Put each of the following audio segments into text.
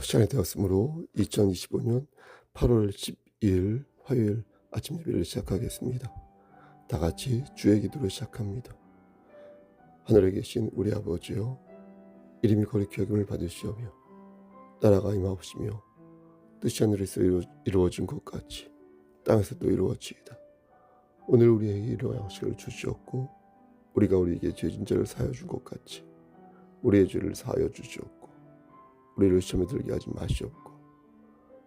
시간이 되었으므로 2025년 8월 12일 화요일 아침 예배를 시작하겠습니다. 다 같이 주의 기도를 시작합니다. 하늘에 계신 우리 아버지여, 이름이 거룩히 여김을 받으시오며 나라가 임하옵시며 뜻이 하늘에서 이루어진 것 같이 땅에서도 이루어지이다. 오늘 우리에게 일용할 양식을 주시옵고 우리가 우리에게 죄진 자를 사하여 준 것 같이 우리의 죄를 사하여 주시옵고 우리를 시험에 들게 하지 마시옵고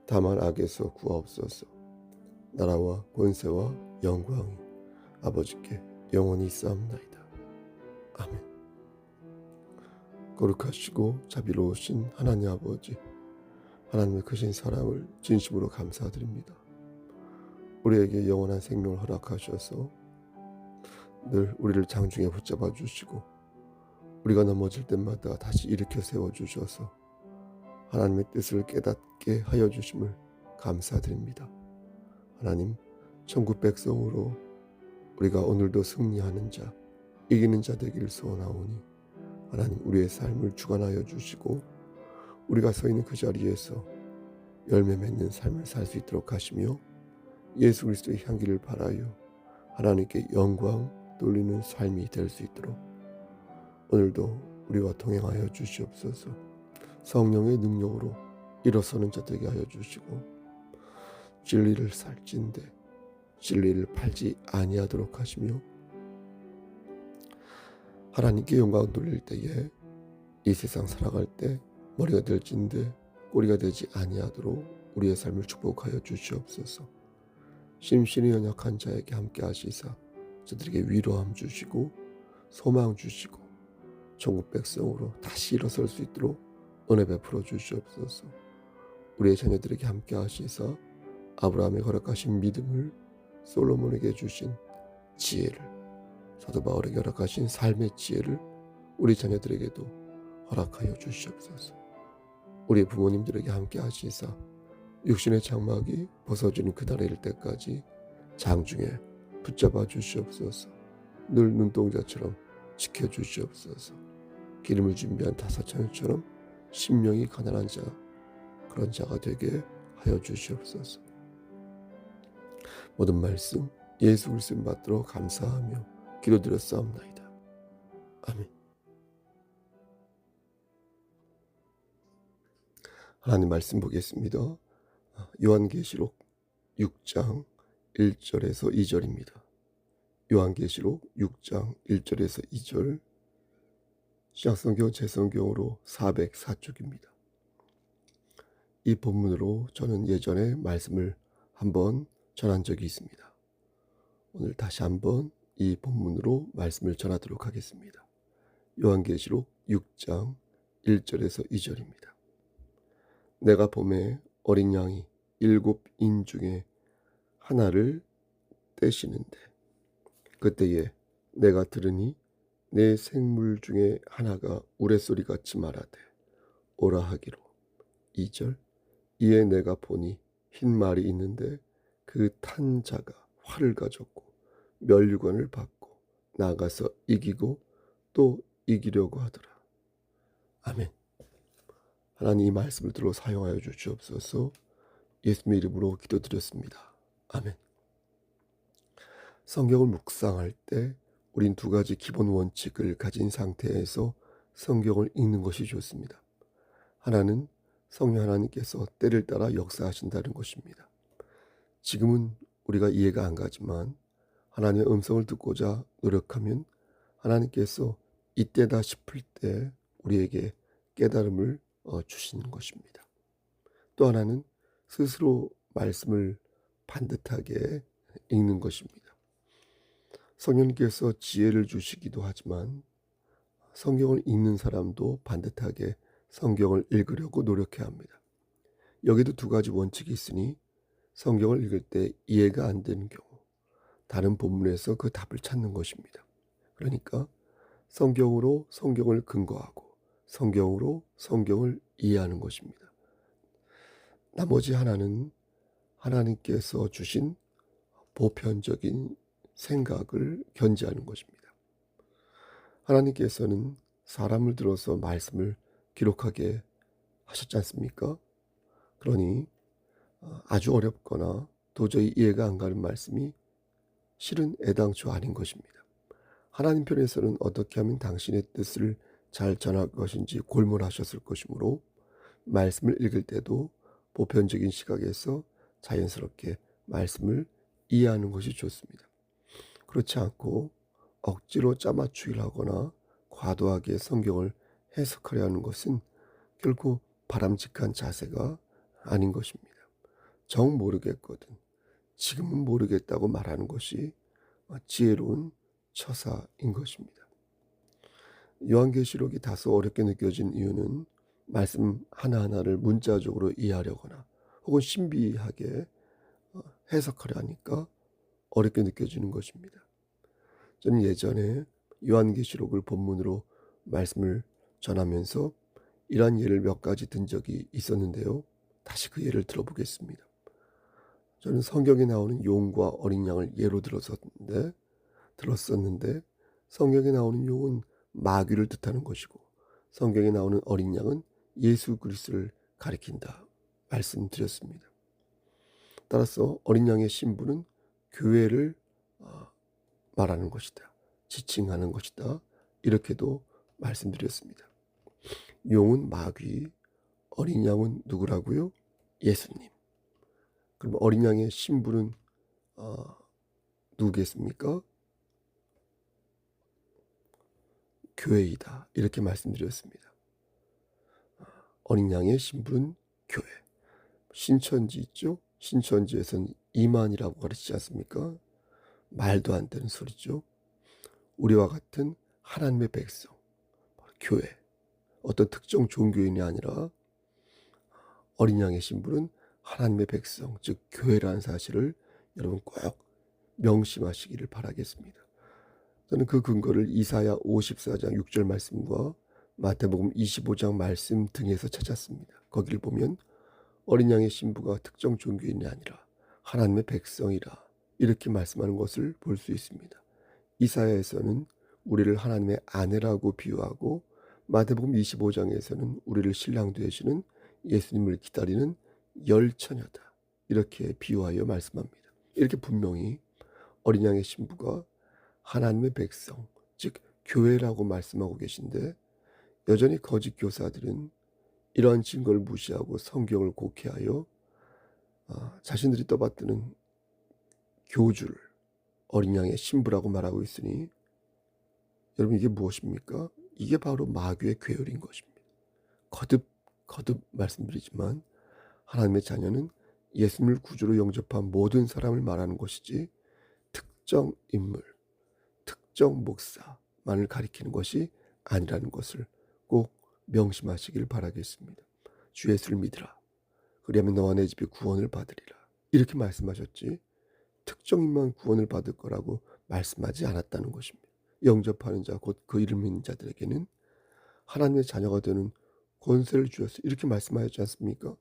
다만 악에서 구하옵소서. 나라와 권세와 영광이 아버지께 영원히 있사옵나이다. 아멘. 거룩하시고 자비로우신 하나님 아버지, 하나님의 크신 사랑을 진심으로 감사드립니다. 우리에게 영원한 생명을 허락하셔서 늘 우리를 장중에 붙잡아 주시고 우리가 넘어질 때마다 다시 일으켜 세워주셔서 하나님의 뜻을 깨닫게 하여 주심을 감사드립니다. 하나님, 천국 백성으로 우리가 오늘도 승리하는 자, 이기는 자 되기를 소원하오니 하나님, 우리의 삶을 주관하여 주시고 우리가 서 있는 그 자리에서 열매 맺는 삶을 살 수 있도록 하시며 예수 그리스도의 향기를 발하여 하나님께 영광 돌리는 삶이 될 수 있도록 오늘도 우리와 동행하여 주시옵소서. 성령의 능력으로 일어서는 자 되게 하여 주시고 진리를 살찐데 진리를 팔지 아니하도록 하시며 하나님께 영광 돌릴 때에 이 세상 살아갈 때 머리가 될진데 꼬리가 되지 아니하도록 우리의 삶을 축복하여 주시옵소서. 심신이 연약한 자에게 함께 하시사 저들에게 위로함 주시고 소망 주시고 천국 백성으로 다시 일어설 수 있도록 은혜 베풀어 주시옵소서. 우리의 자녀들에게 함께 하시사 아브라함의 허락하신 믿음을, 솔로몬에게 주신 지혜를, 사도 바울에게 허락하신 삶의 지혜를 우리 자녀들에게도 허락하여 주시옵소서. 우리 부모님들에게 함께 하시사 육신의 장막이 벗어지는 그날에 이를 때까지 장중에 붙잡아 주시옵소서. 늘 눈동자처럼 지켜주시옵소서. 기름을 준비한 다사처녀처럼 심령이 가난한 자, 그런 자가 되게 하여 주시옵소서. 모든 말씀 예수 그리스도 받도록 감사하며 기도드렸사옵나이다. 아멘. 하나님 말씀 보겠습니다. 요한계시록 6장 1절에서 2절입니다. 요한계시록 6장 1절에서 2절, 신약성경 재성경으로 404쪽입니다. 이 본문으로 저는 예전에 말씀을 한번 전한 적이 있습니다. 오늘 다시 한번 이 본문으로 말씀을 전하도록 하겠습니다. 요한계시록 6장 1절에서 2절입니다. 내가 봄에 어린 양이 7인 중에 하나를 떼시는데 그때에 내가 들으니 내 생물 중에 하나가 우레소리같이 말하되 오라 하기로. 2절, 이에 내가 보니 흰 말이 있는데 그 탄 자가 활을 가졌고 면류관을 받고 나가서 이기고 또 이기려고 하더라. 아멘. 하나님 이 말씀을 들어 사용하여 주시옵소서. 예수님의 이름으로 기도드렸습니다. 아멘. 성경을 묵상할 때 우린 두 가지 기본 원칙을 가진 상태에서 성경을 읽는 것이 좋습니다. 하나는 성령 하나님께서 때를 따라 역사하신다는 것입니다. 지금은 우리가 이해가 안 가지만 하나님의 음성을 듣고자 노력하면 하나님께서 이때다 싶을 때 우리에게 깨달음을 주시는 것입니다. 또 하나는 스스로 말씀을 반듯하게 읽는 것입니다. 성령님께서 지혜를 주시기도 하지만 성경을 읽는 사람도 반듯하게 성경을 읽으려고 노력해야 합니다. 여기도 두 가지 원칙이 있으니 성경을 읽을 때 이해가 안 되는 경우 다른 본문에서 그 답을 찾는 것입니다. 그러니까 성경으로 성경을 근거하고 성경으로 성경을 이해하는 것입니다. 나머지 하나는 하나님께서 주신 보편적인 생각을 견지하는 것입니다. 하나님께서는 사람을 들어서 말씀을 기록하게 하셨지 않습니까? 그러니 아주 어렵거나 도저히 이해가 안 가는 말씀이 실은 애당초 아닌 것입니다. 하나님 편에서는 어떻게 하면 당신의 뜻을 잘 전할 것인지 골몰하셨을 것이므로 말씀을 읽을 때도 보편적인 시각에서 자연스럽게 말씀을 이해하는 것이 좋습니다. 그렇지 않고 억지로 짜맞추기를 하거나 과도하게 성경을 해석하려 하는 것은 결코 바람직한 자세가 아닌 것입니다. 정 모르겠거든, 지금은 모르겠다고 말하는 것이 지혜로운 처사인 것입니다. 요한계시록이 다소 어렵게 느껴진 이유는 말씀 하나하나를 문자적으로 이해하려거나 혹은 신비하게 해석하려 하니까 어렵게 느껴지는 것입니다. 저는 예전에 요한계시록을 본문으로 말씀을 전하면서 이러한 예를 몇 가지 든 적이 있었는데요. 다시 그 예를 들어보겠습니다. 저는 성경에 나오는 용과 어린 양을 예로 들었었는데 성경에 나오는 용은 마귀를 뜻하는 것이고 성경에 나오는 어린 양은 예수 그리스도를 가리킨다 말씀드렸습니다. 따라서 어린 양의 신부는 교회를 말하는 것이다, 지칭하는 것이다, 이렇게도 말씀드렸습니다. 용은 마귀, 어린 양은 누구라고요? 예수님. 그럼 어린 양의 신부는 누구겠습니까? 교회이다, 이렇게 말씀드렸습니다. 어린 양의 신부는 교회. 신천지 있죠? 신천지에서는 이만이라고 가르치지 않습니까? 말도 안 되는 소리죠. 우리와 같은 하나님의 백성, 교회, 어떤 특정 종교인이 아니라 어린 양의 신부는 하나님의 백성, 즉 교회라는 사실을 여러분 꼭 명심하시기를 바라겠습니다. 저는 그 근거를 이사야 54장 6절 말씀과 마태복음 25장 말씀 등에서 찾았습니다. 거기를 보면 어린 양의 신부가 특정 종교인이 아니라 하나님의 백성이라 이렇게 말씀하는 것을 볼 수 있습니다. 이사야에서는 우리를 하나님의 아내라고 비유하고 마태복음 25장에서는 우리를 신랑 되시는 예수님을 기다리는 열처녀다, 이렇게 비유하여 말씀합니다. 이렇게 분명히 어린 양의 신부가 하나님의 백성, 즉 교회라고 말씀하고 계신데 여전히 거짓 교사들은 이러한 증거를 무시하고 성경을 곡해하여 자신들이 떠받드는 교주를 어린 양의 신부라고 말하고 있으니 여러분, 이게 무엇입니까? 이게 바로 마귀의 괴열인 것입니다. 거듭 말씀드리지만 하나님의 자녀는 예수님을 구주로 영접한 모든 사람을 말하는 것이지 특정 인물, 특정 목사만을 가리키는 것이 아니라는 것을 꼭 명심하시길 바라겠습니다. 주 예수를 믿으라. 그리하면 너와 내 집이 구원을 받으리라. 이렇게 말씀하셨지 특정인만 구원을 받을 거라고 말씀하지 않았다는 것입니다. 영접하는 자, 곧 그 이름 믿는 자들에게는 하나님의 자녀가 되는 권세를 주었어, 이렇게 말씀하셨지 않습니까?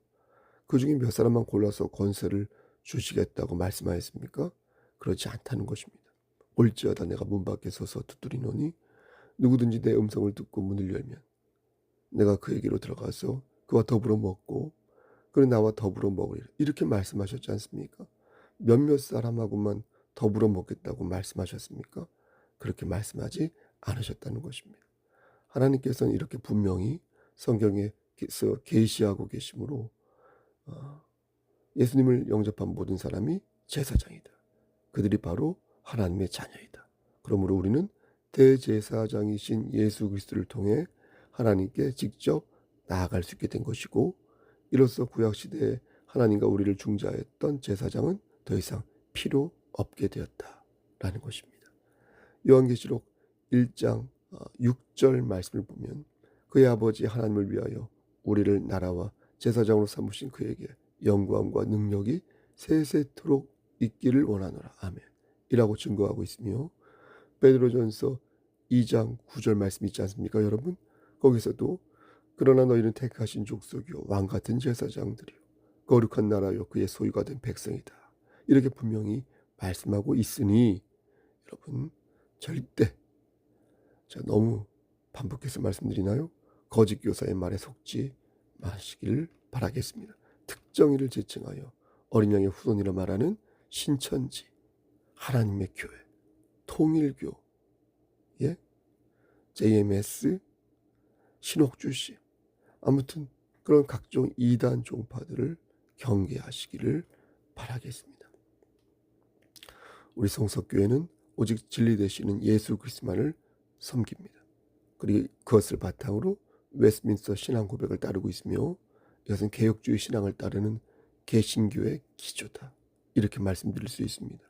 그 중에 몇 사람만 골라서 권세를 주시겠다고 말씀하였습니까? 그렇지 않다는 것입니다. 올지어다 내가 문 밖에 서서 두드리노니 누구든지 내 음성을 듣고 문을 열면 내가 그에게로 들어가서 그와 더불어 먹고 그는 나와 더불어 먹으리라, 이렇게 말씀하셨지 않습니까? 몇몇 사람하고만 더불어 먹겠다고 말씀하셨습니까? 그렇게 말씀하지 않으셨다는 것입니다. 하나님께서는 이렇게 분명히 성경에서 계시하고 계시므로 예수님을 영접한 모든 사람이 제사장이다. 그들이 바로 하나님의 자녀이다. 그러므로 우리는 대제사장이신 예수 그리스도를 통해 하나님께 직접 나아갈 수 있게 된 것이고, 이로써 구약시대에 하나님과 우리를 중재했던 제사장은 더 이상 필요 없게 되었다라는 것입니다. 요한계시록 1장 6절 말씀을 보면 그의 아버지 하나님을 위하여 우리를 나라와 제사장으로 삼으신 그에게 영광과 능력이 세세토록 있기를 원하노라. 아멘. 이라고 증거하고 있으며, 베드로전서 2장 9절 말씀 있지 않습니까 여러분? 거기서도 그러나 너희는 택하신 족속이요 왕같은 제사장들이요 거룩한 나라요 그의 소유가 된 백성이다, 이렇게 분명히 말씀하고 있으니 여러분 절대, 제가 너무 반복해서 말씀드리나요? 거짓 교사의 말에 속지 마시길 바라겠습니다. 특정인을 지칭하여 어린 양의 후손이라 말하는 신천지, 하나님의 교회, 통일교, 예? JMS, 신옥주씨, 아무튼 그런 각종 이단 종파들을 경계하시기를 바라겠습니다. 우리 성석교회는 오직 진리 되시는 예수 그리스도만을 섬깁니다. 그리고 그것을 바탕으로 웨스트민스터 신앙 고백을 따르고 있으며 이것은 개혁주의 신앙을 따르는 개신교의 기초다, 이렇게 말씀드릴 수 있습니다.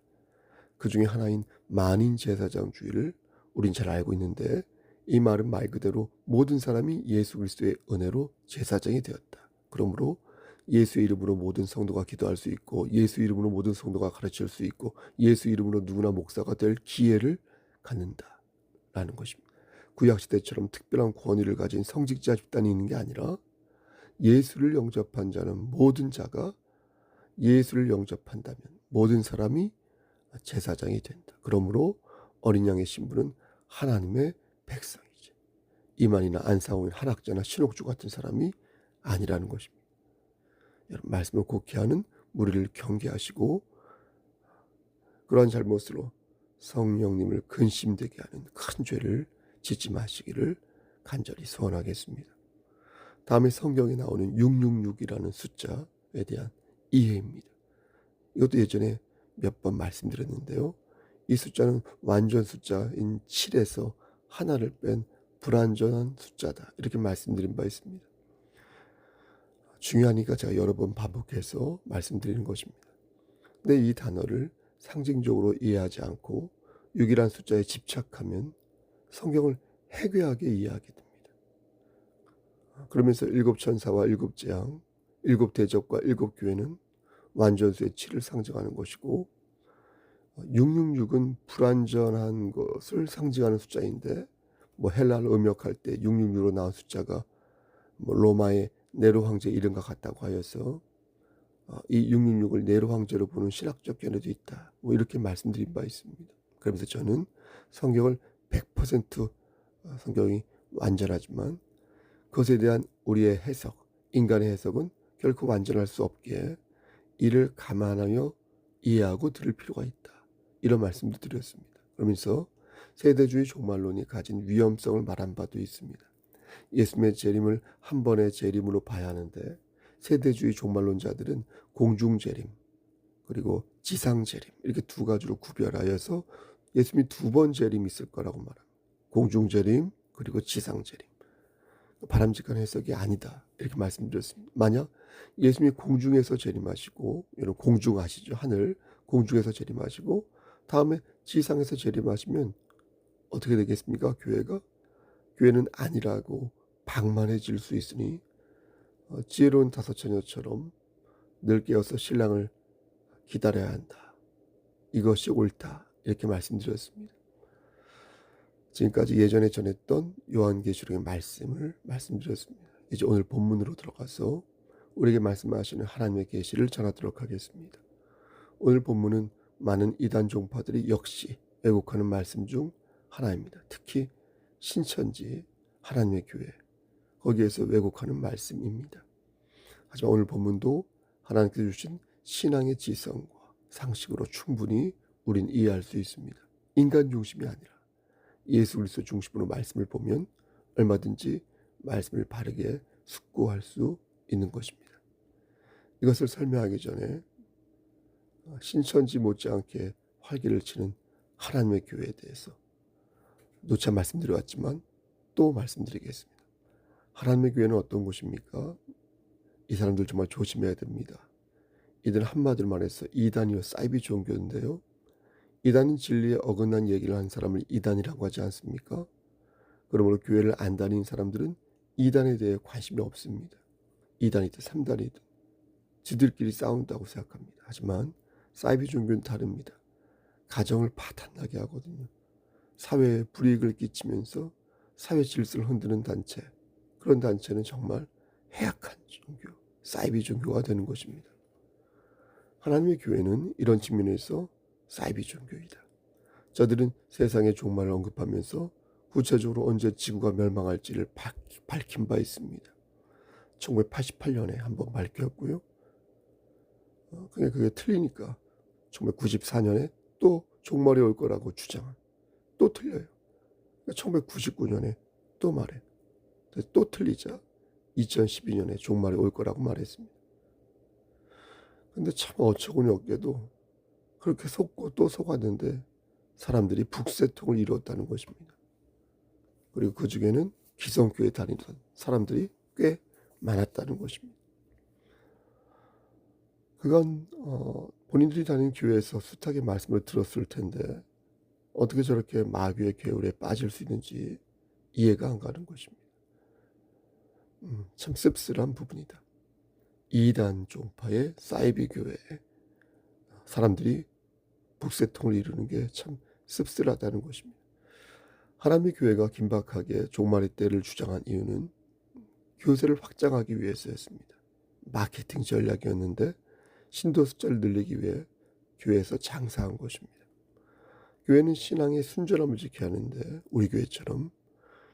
그 중에 하나인 만인 제사장주의를 우린 잘 알고 있는데, 이 말은 말 그대로 모든 사람이 예수 그리스도의 은혜로 제사장이 되었다. 그러므로 예수의 이름으로 모든 성도가 기도할 수 있고, 예수 이름으로 모든 성도가 가르칠 수 있고, 예수 이름으로 누구나 목사가 될 기회를 갖는다라는 것입니다. 구약시대처럼 특별한 권위를 가진 성직자 집단이 있는 게 아니라 예수를 영접한 자는 모든 자가 예수를 영접한다면 모든 사람이 제사장이 된다. 그러므로 어린 양의 신부는 하나님의 백성이지, 이만이나 안상홍인 한학자나 신옥주 같은 사람이 아니라는 것입니다. 여러분, 말씀을 곡해하는 무리를 경계하시고 그러한 잘못으로 성령님을 근심되게 하는 큰 죄를 짓지 마시기를 간절히 소원하겠습니다. 다음에 성경에 나오는 666이라는 숫자에 대한 이해입니다. 이것도 예전에 몇 번 말씀드렸는데요. 이 숫자는 완전 숫자인 7에서 하나를 뺀 불완전한 숫자다, 이렇게 말씀드린 바 있습니다. 중요하니까 제가 여러 번 반복해서 말씀드리는 것입니다. 근데 이 단어를 상징적으로 이해하지 않고 6이란 숫자에 집착하면 성경을 해괴하게 이해하게 됩니다. 그러면서 7천사와 7재앙, 7대접과 7교회는 완전수의 7을 상징하는 것이고, 666은 불완전한 것을 상징하는 숫자인데, 헬라를 음역할 때 666으로 나온 숫자가 로마의 네로 황제 이름과 같다고 하여서 이 666을 네로 황제로 보는 신학적 견해도 있다, 이렇게 말씀드린 바 있습니다. 그러면서 저는 성경을 100% 성경이 완전하지만 그것에 대한 우리의 해석, 인간의 해석은 결코 완전할 수 없기에 이를 감안하여 이해하고 들을 필요가 있다, 이런 말씀도 드렸습니다. 그러면서 세대주의 종말론이 가진 위험성을 말한 바도 있습니다. 예수님의 재림을 한 번의 재림으로 봐야 하는데, 세대주의 종말론자들은 공중재림 그리고 지상재림, 이렇게 두 가지로 구별하여서 예수님이 두 번 재림이 있을 거라고 말합니다. 공중재림 그리고 지상재림. 바람직한 해석이 아니다, 이렇게 말씀드렸습니다. 만약 예수님이 공중에서 재림하시고, 여러분 공중 아시죠? 하늘, 공중에서 재림하시고 다음에 지상에서 재림하시면 어떻게 되겠습니까? 교회는 아니라고 방만해질 수 있으니 지혜로운 다섯 처녀처럼 늘 깨어서 신랑을 기다려야 한다, 이것이 옳다, 이렇게 말씀드렸습니다. 지금까지 예전에 전했던 요한계시록의 말씀을 말씀드렸습니다. 이제 오늘 본문으로 들어가서 우리에게 말씀하시는 하나님의 계시를 전하도록 하겠습니다. 오늘 본문은 많은 이단 종파들이 역시 왜곡하는 말씀 중 하나입니다. 특히 신천지, 하나님의 교회, 거기에서 왜곡하는 말씀입니다. 하지만 오늘 본문도 하나님께서 주신 신앙의 지성과 상식으로 충분히 우린 이해할 수 있습니다. 인간 중심이 아니라 예수 그리스도 중심으로 말씀을 보면 얼마든지 말씀을 바르게 숙고할 수 있는 것입니다. 이것을 설명하기 전에 신천지 못지않게 활기를 치는 하나님의 교회에 대해서 누차 말씀드려왔지만 또 말씀드리겠습니다. 하나님의 교회는 어떤 곳입니까? 이 사람들 정말 조심해야 됩니다. 이들은 한마디로 말해서 이단이요 사이비 종교인데요, 이단은 진리에 어긋난 얘기를 한 사람을 이단이라고 하지 않습니까? 그러므로 교회를 안 다니는 사람들은 이단에 대해 관심이 없습니다. 2단이든 3단이든 지들끼리 싸운다고 생각합니다. 하지만 사이비 종교는 다릅니다. 가정을 파탄나게 하거든요. 사회에 불이익을 끼치면서 사회 질서를 흔드는 단체, 그런 단체는 정말 해악한 종교, 사이비 종교가 되는 것입니다. 하나님의 교회는 이런 측면에서 사이비 종교이다. 저들은 세상의 종말을 언급하면서 구체적으로 언제 지구가 멸망할지를 밝힌 바 있습니다. 1988년에 한번 밝혔고요. 그게 틀리니까 1994년에 또 종말이 올 거라고 주장한, 또 틀려요. 1999년에 또 말해. 또 틀리자 2012년에 종말이 올 거라고 말했습니다. 근데 참 어처구니 없게도 그렇게 속고 또 속았는데 사람들이 북새통을 이루었다는 것입니다. 그리고 그 중에는 기성교회 다니던 사람들이 꽤 많았다는 것입니다. 그건 본인들이 다니는 교회에서 숱하게 말씀을 들었을 텐데 어떻게 저렇게 마귀의 계율에 빠질 수 있는지 이해가 안 가는 것입니다. 참 씁쓸한 부분이다. 이단 종파의 사이비 교회에 사람들이 북새통을 이루는 게 참 씁쓸하다는 것입니다. 하나님의 교회가 긴박하게 종말의 때를 주장한 이유는 교세를 확장하기 위해서였습니다. 마케팅 전략이었는데 신도 숫자를 늘리기 위해 교회에서 장사한 것입니다. 교회는 신앙의 순전함을 지켜야 하는데 우리 교회처럼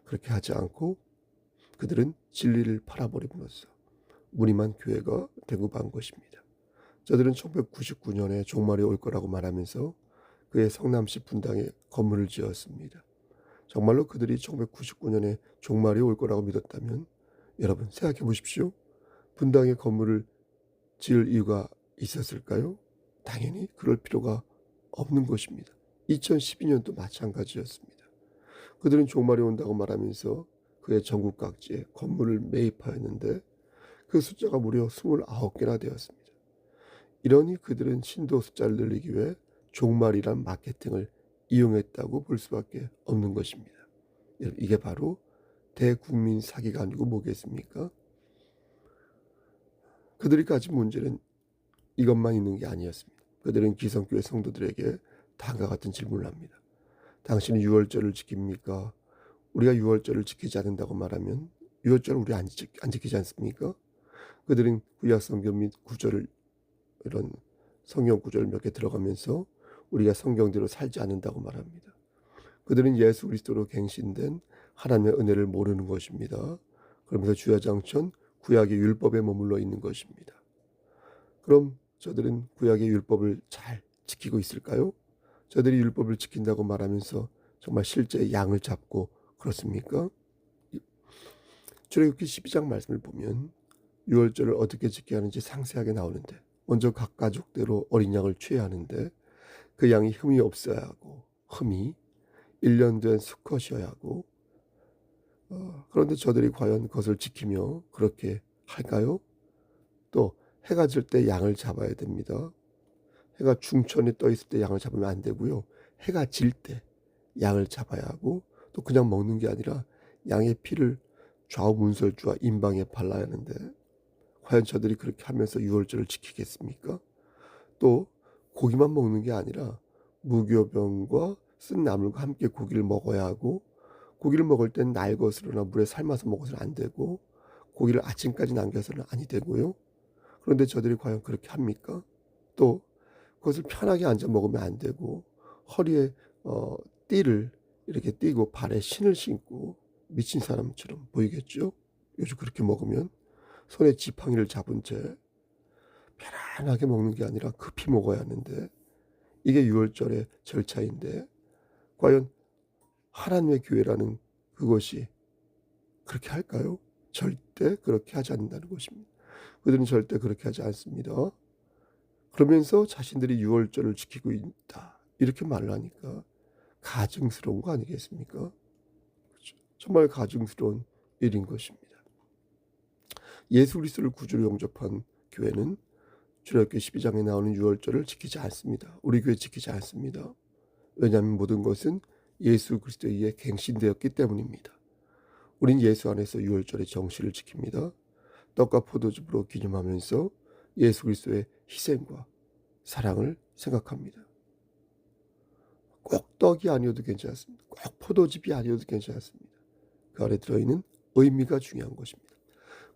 그렇게 하지 않고 그들은 진리를 팔아버림으로써 무늬만 교회가 되고 만 것입니다. 저들은 1999년에 종말이 올 거라고 말하면서 그의 성남시 분당에 건물을 지었습니다. 정말로 그들이 1999년에 종말이 올 거라고 믿었다면 여러분 생각해 보십시오. 분당에 건물을 지을 이유가 있었을까요? 당연히 그럴 필요가 없는 것입니다. 2012년도 마찬가지였습니다. 그들은 종말이 온다고 말하면서 그의 전국 각지에 건물을 매입하였는데 그 숫자가 무려 29개나 되었습니다. 이러니 그들은 신도 숫자를 늘리기 위해 종말이란 마케팅을 이용했다고 볼 수밖에 없는 것입니다. 이게 바로 대국민 사기가 아니고 뭐겠습니까? 그들이 가진 문제는 이것만 있는 게 아니었습니다. 그들은 기성교회 성도들에게 다음과 같은 질문을 합니다. 당신은 유월절을 지킵니까? 우리가 유월절을 지키지 않는다고 말하면 유월절 우리 안 지키지 않습니까? 그들은 구약 성경 및 구절을 이런 성경 구절 몇 개 들어가면서 우리가 성경대로 살지 않는다고 말합니다. 그들은 예수 그리스도로 갱신된 하나님의 은혜를 모르는 것입니다. 그러면서 주야장천 구약의 율법에 머물러 있는 것입니다. 그럼 저들은 구약의 율법을 잘 지키고 있을까요? 저들이 율법을 지킨다고 말하면서 정말 실제 양을 잡고 그렇습니까? 출애굽기 12장 말씀을 보면 유월절을 어떻게 지켜야 하는지 상세하게 나오는데 먼저 각 가족대로 어린 양을 취해야 하는데 그 양이 흠이 없어야 하고 흠이 1년 된 수컷이어야 하고 그런데 저들이 과연 그것을 지키며 그렇게 할까요? 또 해가 질 때 양을 잡아야 됩니다. 해가 중천에 떠 있을 때 양을 잡으면 안 되고요. 해가 질 때 양을 잡아야 하고 또 그냥 먹는 게 아니라 양의 피를 좌우 문설주와 임방에 발라야 하는데 과연 저들이 그렇게 하면서 유월절을 지키겠습니까? 또 고기만 먹는 게 아니라 무교병과 쓴 나물과 함께 고기를 먹어야 하고 고기를 먹을 땐 날것으로나 물에 삶아서 먹어서는 안 되고 고기를 아침까지 남겨서는 아니 되고요. 그런데 저들이 과연 그렇게 합니까? 또 그것을 편하게 앉아 먹으면 안 되고 허리에 띠를 이렇게 띠고 발에 신을 신고 미친 사람처럼 보이겠죠? 요즘 그렇게 먹으면 손에 지팡이를 잡은 채 편안하게 먹는 게 아니라 급히 먹어야 하는데 이게 유월절의 절차인데 과연 하나님의 교회라는 그것이 그렇게 할까요? 절대 그렇게 하지 않는다는 것입니다. 그들은 절대 그렇게 하지 않습니다. 그러면서 자신들이 유월절을 지키고 있다 이렇게 말을 하니까 가증스러운 거 아니겠습니까? 그렇죠? 정말 가증스러운 일인 것입니다. 예수 그리스도를 구주로 영접한 교회는 출애굽기 12장에 나오는 유월절을 지키지 않습니다. 우리 교회 지키지 않습니다. 왜냐하면 모든 것은 예수 그리스도에 의해 갱신되었기 때문입니다. 우린 예수 안에서 유월절의 정신을 지킵니다. 떡과 포도즙으로 기념하면서 예수 그리스도의 희생과 사랑을 생각합니다. 꼭 떡이 아니어도 괜찮습니다. 꼭 포도즙이 아니어도 괜찮습니다. 그 안에 들어있는 의미가 중요한 것입니다.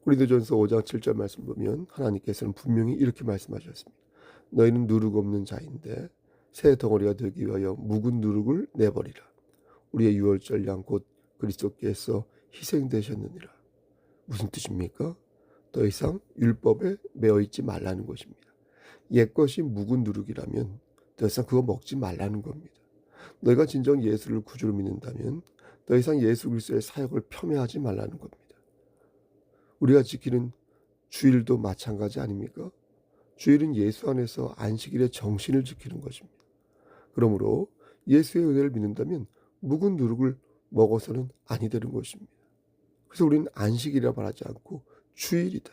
고린도전서 5장 7절 말씀 보면 하나님께서는 분명히 이렇게 말씀하셨습니다. 너희는 누룩 없는 자인데 새 덩어리가 되기 위하여 묵은 누룩을 내버리라. 우리의 유월절 양 곧 그리스도께서 희생되셨느니라. 무슨 뜻입니까? 더 이상 율법에 매여 있지 말라는 것입니다. 옛것이 묵은 누룩이라면 더 이상 그거 먹지 말라는 겁니다. 너희가 진정 예수를 구주로 믿는다면 더 이상 예수 그리스도의 사역을 폄훼하지 말라는 겁니다. 우리가 지키는 주일도 마찬가지 아닙니까? 주일은 예수 안에서 안식일의 정신을 지키는 것입니다. 그러므로 예수의 은혜를 믿는다면 묵은 누룩을 먹어서는 아니 되는 것입니다. 그래서 우리는 안식이라 말하지 않고 주일이다,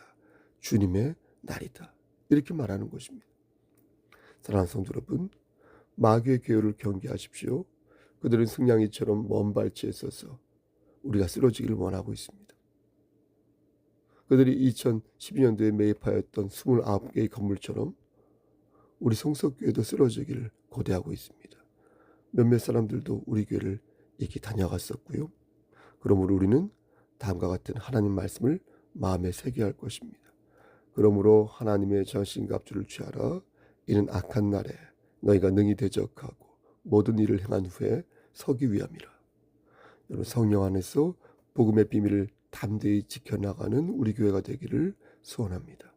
주님의 날이다, 이렇게 말하는 것입니다. 사랑하는 성도 여러분, 마귀의 계율을 경계하십시오. 그들은 승냥이처럼 먼 발치에 서서 우리가 쓰러지기를 원하고 있습니다. 그들이 2012년도에 매입하였던 29개의 건물처럼 우리 성석교회도 쓰러지기를 고대하고 있습니다. 몇몇 사람들도 우리 교회를 이렇게 다녀갔었고요. 그러므로 우리는 다음과 같은 하나님 말씀을 마음에 새겨야 할 것입니다. 그러므로 하나님의 전신갑주를 취하라. 이는 악한 날에 너희가 능히 대적하고 모든 일을 행한 후에 서기 위함이라. 여러분, 성령 안에서 복음의 비밀을 담대히 지켜나가는 우리 교회가 되기를 소원합니다.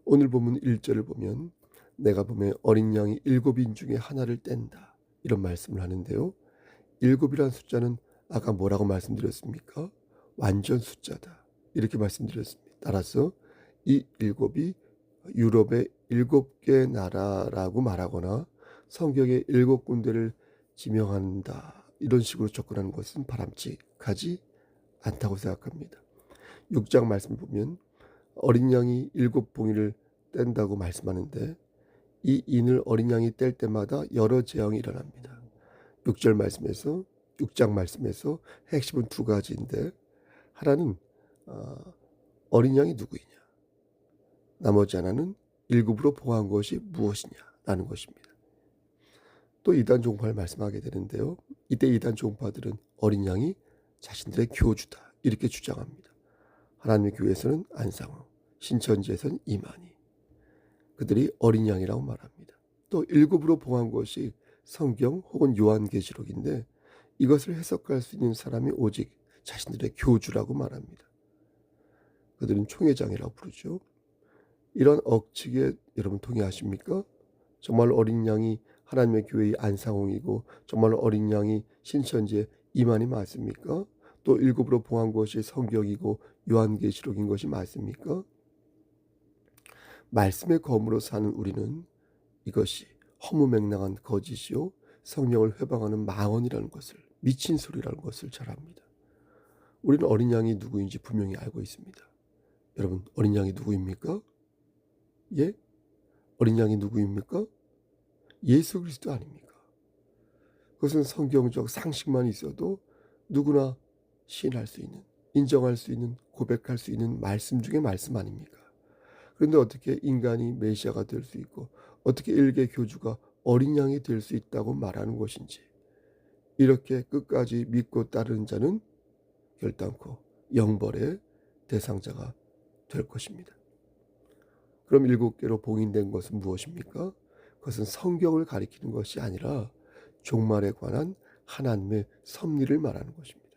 오늘 본문 1절을 보면 내가 보면 어린 양이 7인 중에 하나를 뗀다, 이런 말씀을 하는데요. 7이라는 숫자는 아까 뭐라고 말씀드렸습니까? 완전 숫자다, 이렇게 말씀드렸습니다. 따라서 이 7이 유럽의 7개 나라라고 말하거나 성경의 7군데를 지명한다, 이런 식으로 접근하는 것은 바람직하지 않다고 생각합니다. 6장 말씀을 보면 어린 양이 7봉이를 뗀다고 말씀하는데 이 인을 어린 양이 뗄 때마다 여러 재앙이 일어납니다. 6장 말씀에서 핵심은 두 가지인데, 하나는 어린 양이 누구이냐, 나머지 하나는 7으로 봉한 것이 무엇이냐라는 것입니다. 또 이단 종파를 말씀하게 되는데요. 이때 이단 종파들은 어린 양이 자신들의 교주다, 이렇게 주장합니다. 하나님의 교회에서는 안상호, 신천지에서는 이만희, 그들이 어린 양이라고 말합니다. 또 7으로 봉한 것이 성경 혹은 요한계시록인데 이것을 해석할 수 있는 사람이 오직 자신들의 교주라고 말합니다. 그들은 총회장이라고 부르죠. 이런 억측에 여러분 동의하십니까? 정말 어린 양이 하나님의 교회의 안상홍이고 정말 어린 양이 신천지의 이만희 맞습니까? 또 7으로 봉한 것이 성경이고 요한계시록인 것이 맞습니까? 말씀의 검으로 사는 우리는 이것이 허무맹랑한 거짓이요 성령을 회방하는 망언이라는 것을, 미친 소리라는 것을 잘 압니다. 우리는 어린 양이 누구인지 분명히 알고 있습니다. 여러분, 어린 양이 누구입니까? 예? 어린 양이 누구입니까? 예수 그리스도 아닙니까? 그것은 성경적 상식만 있어도 누구나 시인할 수 있는, 인정할 수 있는, 고백할 수 있는 말씀 중에 말씀 아닙니까? 그런데 어떻게 인간이 메시아가 될 수 있고 어떻게 일개 교주가 어린 양이 될 수 있다고 말하는 것인지, 이렇게 끝까지 믿고 따르는 자는 결단코 영벌의 대상자가 될 것입니다. 그럼 7개로 봉인된 것은 무엇입니까? 그것은 성경을 가리키는 것이 아니라 종말에 관한 하나님의 섭리를 말하는 것입니다.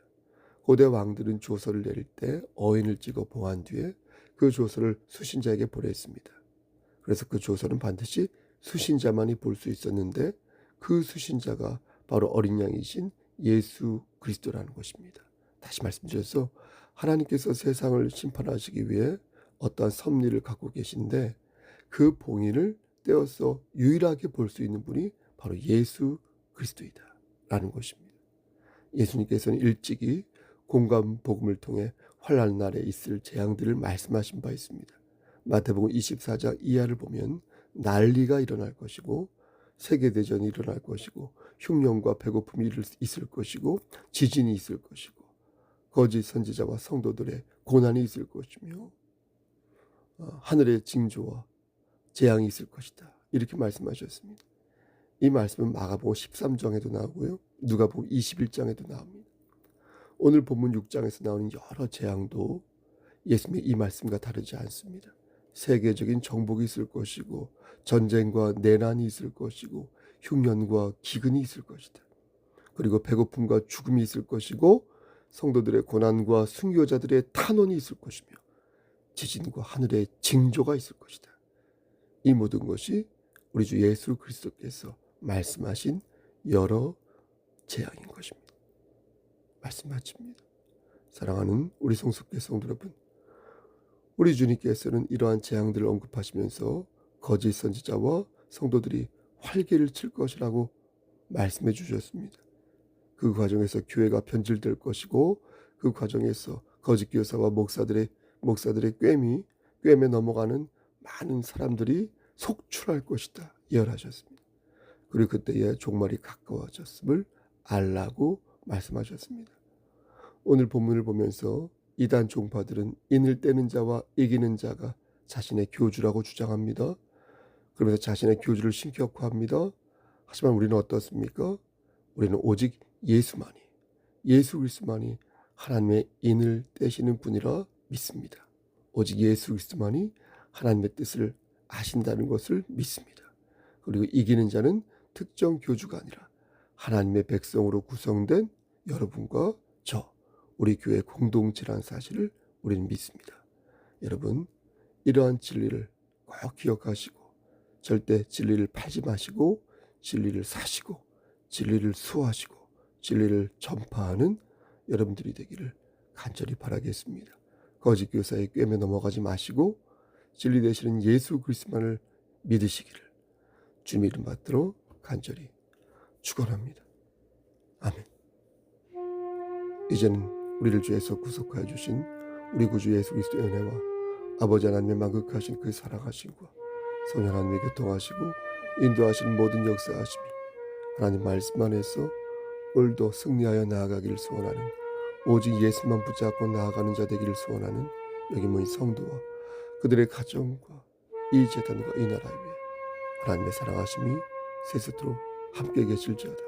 고대 왕들은 조서를 내릴 때 어인을 찍어 봉한 뒤에 그 조서를 수신자에게 보냈습니다. 그래서 그 조서는 반드시 수신자만이 볼 수 있었는데 그 수신자가 바로 어린 양이신 예수 그리스도라는 것입니다. 다시 말씀드려서 하나님께서 세상을 심판하시기 위해 어떠한 섭리를 갖고 계신데 그 봉인을 떼어서 유일하게 볼 수 있는 분이 바로 예수 그리스도이다 라는 것입니다. 예수님께서는 일찍이 공감 복음을 통해 환난 날에 있을 재앙들을 말씀하신 바 있습니다. 마태복음 24장 이하를 보면 난리가 일어날 것이고 세계대전이 일어날 것이고 흉년과 배고픔이 있을 것이고 지진이 있을 것이고 거짓 선지자와 성도들의 고난이 있을 것이며 하늘의 징조와 재앙이 있을 것이다, 이렇게 말씀하셨습니다. 이 말씀은 마가복음 13장에도 나오고요, 누가복음 21장에도 나옵니다. 오늘 본문 6장에서 나오는 여러 재앙도 예수님의 이 말씀과 다르지 않습니다. 세계적인 정복이 있을 것이고 전쟁과 내난이 있을 것이고 흉년과 기근이 있을 것이다. 그리고 배고픔과 죽음이 있을 것이고 성도들의 고난과 순교자들의 탄원이 있을 것이며 지진과 하늘의 징조가 있을 것이다. 이 모든 것이 우리 주 예수 그리스도께서 말씀하신 여러 재앙인 것입니다. 말씀 마칩니다. 사랑하는 우리 성숙계 성도 여러분, 우리 주님께서는 이러한 재앙들을 언급하시면서 거짓 선지자와 성도들이 활개를 칠 것이라고 말씀해 주셨습니다. 그 과정에서 교회가 변질될 것이고 그 과정에서 거짓 교사와 목사들의 꿰매 넘어가는 많은 사람들이 속출할 것이다 예언하셨습니다. 그리고 그때의 종말이 가까워졌음을 알라고 말씀하셨습니다. 오늘 본문을 보면서 이단 종파들은 인을 떼는 자와 이기는 자가 자신의 교주라고 주장합니다. 그러면서 자신의 교주를 신격화합니다. 하지만 우리는 어떻습니까? 우리는 오직 예수 그리스도만이 하나님의 인을 떼시는 분이라 믿습니다. 오직 예수 그리스도만이 하나님의 뜻을 아신다는 것을 믿습니다. 그리고 이기는 자는 특정 교주가 아니라 하나님의 백성으로 구성된 여러분과 저, 우리 교회 공동체라는 사실을 우리는 믿습니다. 여러분, 이러한 진리를 꼭 기억하시고 절대 진리를 팔지 마시고 진리를 사시고 진리를 수호하시고 진리를 전파하는 여러분들이 되기를 간절히 바라겠습니다. 거짓 교사의 꿰매 넘어가지 마시고 진리 되시는 예수 그리스도만을 믿으시기를 주님 이름 받들어 간절히 축원합니다. 아멘. 이제는 우리를 주에서 구속하여 주신 우리 구주 예수 그리스도의 은혜와 아버지 하나님의 만극하신 그 사랑하심과 성령 하나님의 교통하시고 인도하신 모든 역사하심이 하나님 말씀 안에서 오늘도 승리하여 나아가기를 소원하는 오직 예수만 붙잡고 나아가는 자 되기를 소원하는 여기 모인 성도와 그들의 가정과 이 재단과 이 나라 위에 하나님의 사랑하심이 세세토록 함께 계실지어다.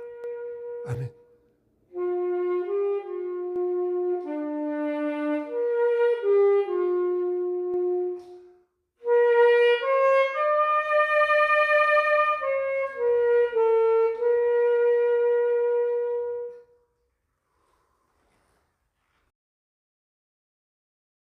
아멘.